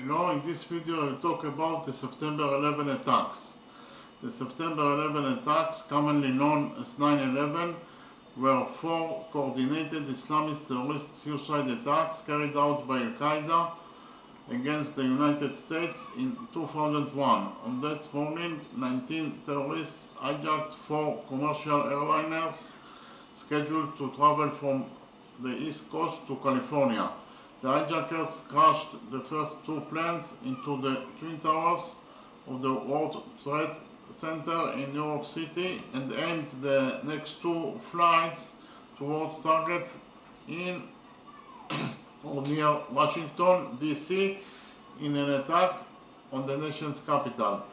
Hello, in this video I will talk about the September 11 attacks. The September 11 attacks, commonly known as 9/11, were four coordinated Islamist terrorist suicide attacks carried out by al-Qaeda against the United States in 2001. On that morning, 19 terrorists hijacked four commercial airliners scheduled to travel from the East Coast to California. The hijackers crashed the first two planes into the Twin Towers of the World Trade Center in New York City and aimed the next two flights towards targets in or near Washington, D.C. in an attack on the nation's capital.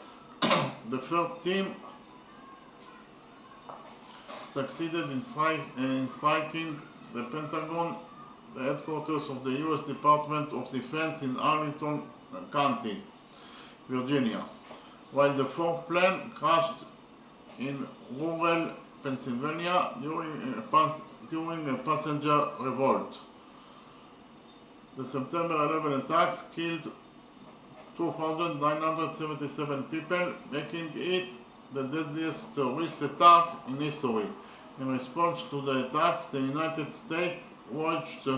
The third team succeeded in striking the Pentagon, the headquarters of the U.S. Department of Defense in Arlington County, Virginia, while the fourth plane crashed in rural Pennsylvania during a passenger revolt. The September 11 attacks killed 2,977 people, making it the deadliest terrorist attack in history. In response to the attacks, the United States waged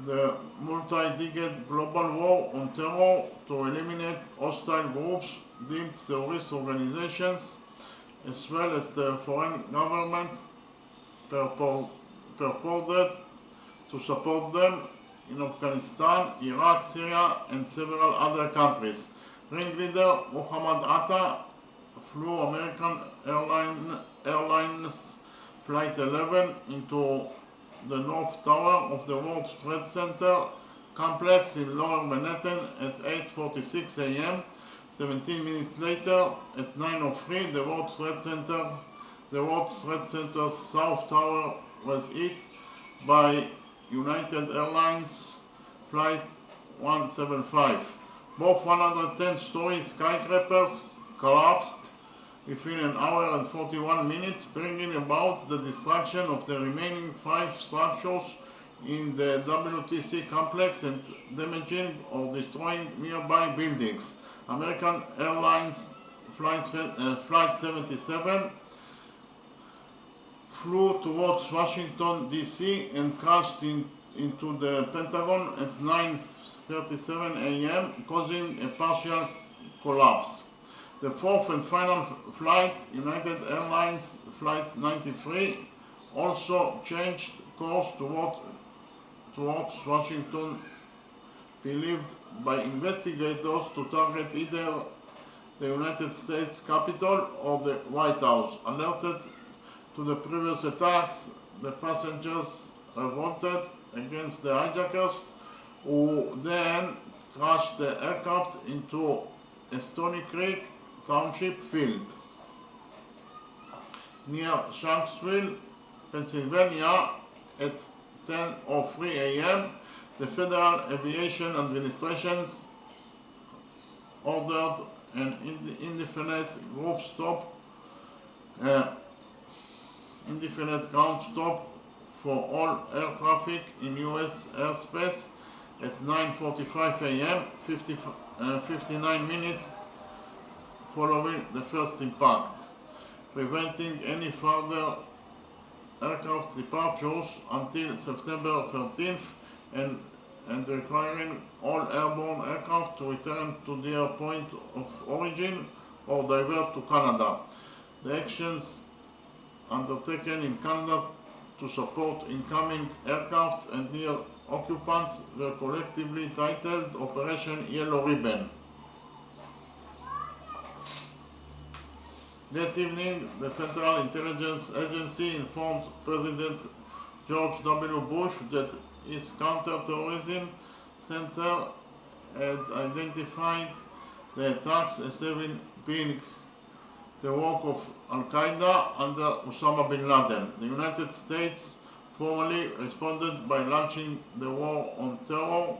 the multi-decade global war on terror to eliminate hostile groups deemed terrorist organizations, as well as the foreign governments purported to support them in Afghanistan, Iraq, Syria, and several other countries. Ringleader Muhammad Atta flew American Airlines Flight 11 into the North Tower of the World Trade Center complex in Lower Manhattan at 8:46 a.m. 17 minutes later, at 9:03, the World Trade Center's South Tower was hit by United Airlines Flight 175. Both 110-story skyscrapers collapsed within an hour and 41 minutes, bringing about the destruction of the remaining 5 structures in the WTC complex and damaging or destroying nearby buildings. American Airlines Flight 77 flew towards Washington, D.C. and crashed into the Pentagon at 9:37 a.m., causing a partial collapse. The fourth and final flight, United Airlines Flight 93, also changed course towards Washington, believed by investigators to target either the United States Capitol or the White House. Alerted to the previous attacks, the passengers revolted against the hijackers, who then crashed the aircraft into a Stony Creek Township field near Shanksville, Pennsylvania at 10:03 a.m. The Federal Aviation Administration ordered an indefinite ground stop for all air traffic in U.S. airspace at 9:45 a.m., 59 minutes following the first impact, preventing any further aircraft departures until September 13th and requiring all airborne aircraft to return to their point of origin or divert to Canada. The actions undertaken in Canada to support incoming aircraft and their occupants were collectively titled Operation Yellow Ribbon. That evening, the Central Intelligence Agency informed President George W. Bush that his counterterrorism center had identified the attacks as having been the work of al-Qaeda under Osama bin Laden. The United States formally responded by launching the war on terror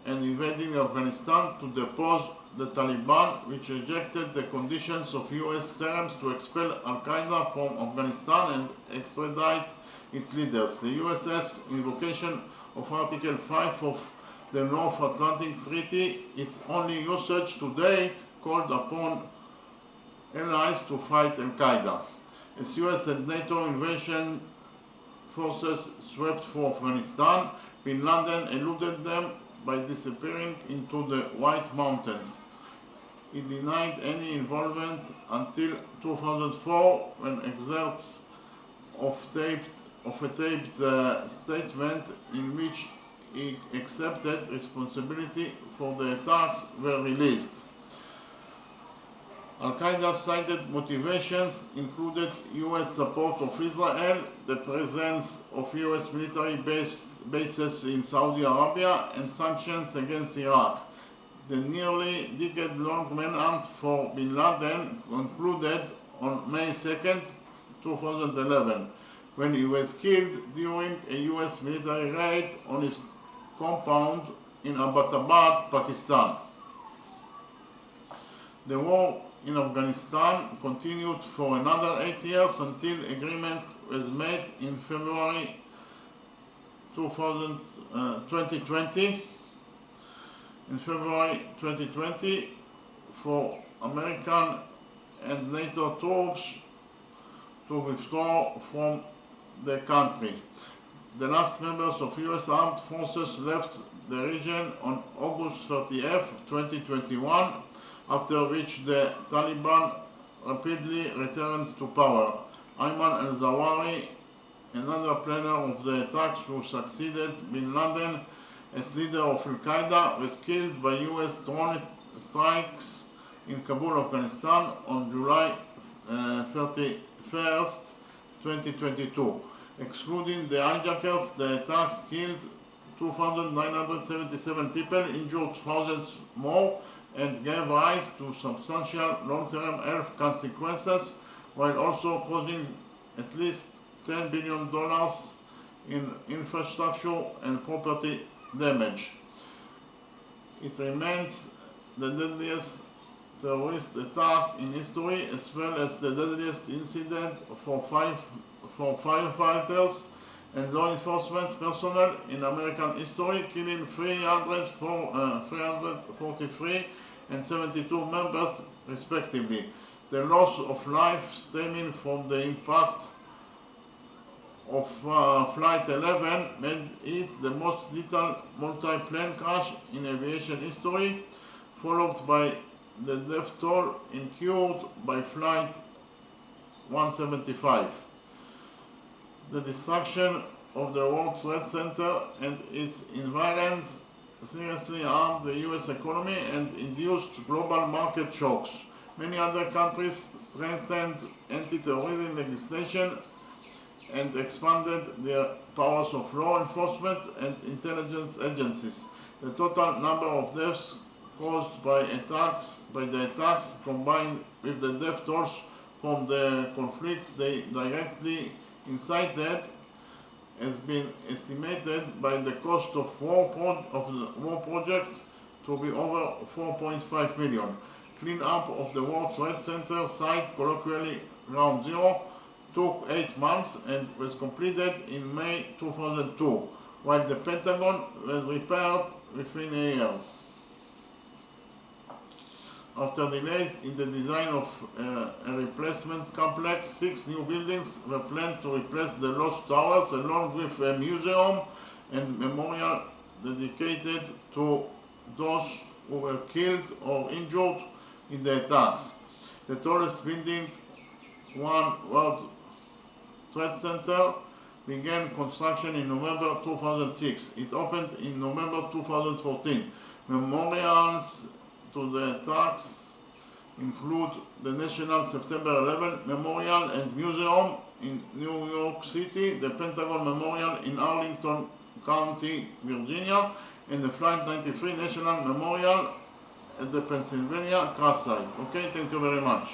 and invading Afghanistan to depose the Taliban, which rejected the conditions of U.S. terms to expel al-Qaeda from Afghanistan and extradite its leaders. The US's invocation of Article 5 of the North Atlantic Treaty, its only usage to date, called upon allies to fight al-Qaeda. As US and NATO invasion forces swept through Afghanistan, bin Laden eluded them by disappearing into the White Mountains. He denied any involvement until 2004, when excerpts of a taped statement in which he accepted responsibility for the attacks were released. Al-Qaeda's cited motivations included US support of Israel, the presence of US military bases in Saudi Arabia, and sanctions against Iraq. The nearly decade-long manhunt for bin Laden concluded on May 2, 2011, when he was killed during a US military raid on his compound in Abbottabad, Pakistan. The war in Afghanistan continued for another 8 years until agreement was made in February 2020. In February 2020, for American and NATO troops to withdraw from the country. The last members of US armed forces left the region on August 30th, 2021, after which the Taliban rapidly returned to power. Ayman al-Zawahiri, another planner of the attacks who succeeded bin Laden as leader of al-Qaeda, was killed by US drone strikes in Kabul, Afghanistan on July 31st, 2022. Excluding the hijackers, the attacks killed 2,977 people, injured thousands more, and gave rise to substantial long-term health consequences, while also causing at least $10 billion in infrastructure and property damage. It remains the deadliest terrorist attack in history, as well as the deadliest incident for firefighters and law enforcement personnel in American history, killing 343 and 72 members respectively. The loss of life stemming from the impact of Flight 11 made it the most lethal multi-plane crash in aviation history, followed by the death toll incurred by Flight 175. The destruction of the World Trade Center and its environs seriously harmed the US economy and induced global market shocks. Many other countries strengthened anti-terrorism legislation and expanded their powers of law enforcement and intelligence agencies. The total number of deaths caused by the attacks, combined with the death tolls from the conflicts they directly incited, has been estimated by the cost of the war project to be over $4.5 million. Cleanup of the World Trade Center site, colloquially Ground Zero, took 8 months and was completed in May 2002, while the Pentagon was repaired within a year. After delays in the design of a replacement complex, 6 new buildings were planned to replace the lost towers, along with a museum and memorial dedicated to those who were killed or injured in the attacks. The tallest building, One World Trade Center, began construction in November 2006. It opened in November 2014. Memorials to the attacks include the National September 11 Memorial and Museum in New York City, the Pentagon Memorial in Arlington County, Virginia, and the Flight 93 National Memorial at the Pennsylvania crash site. Okay, thank you very much.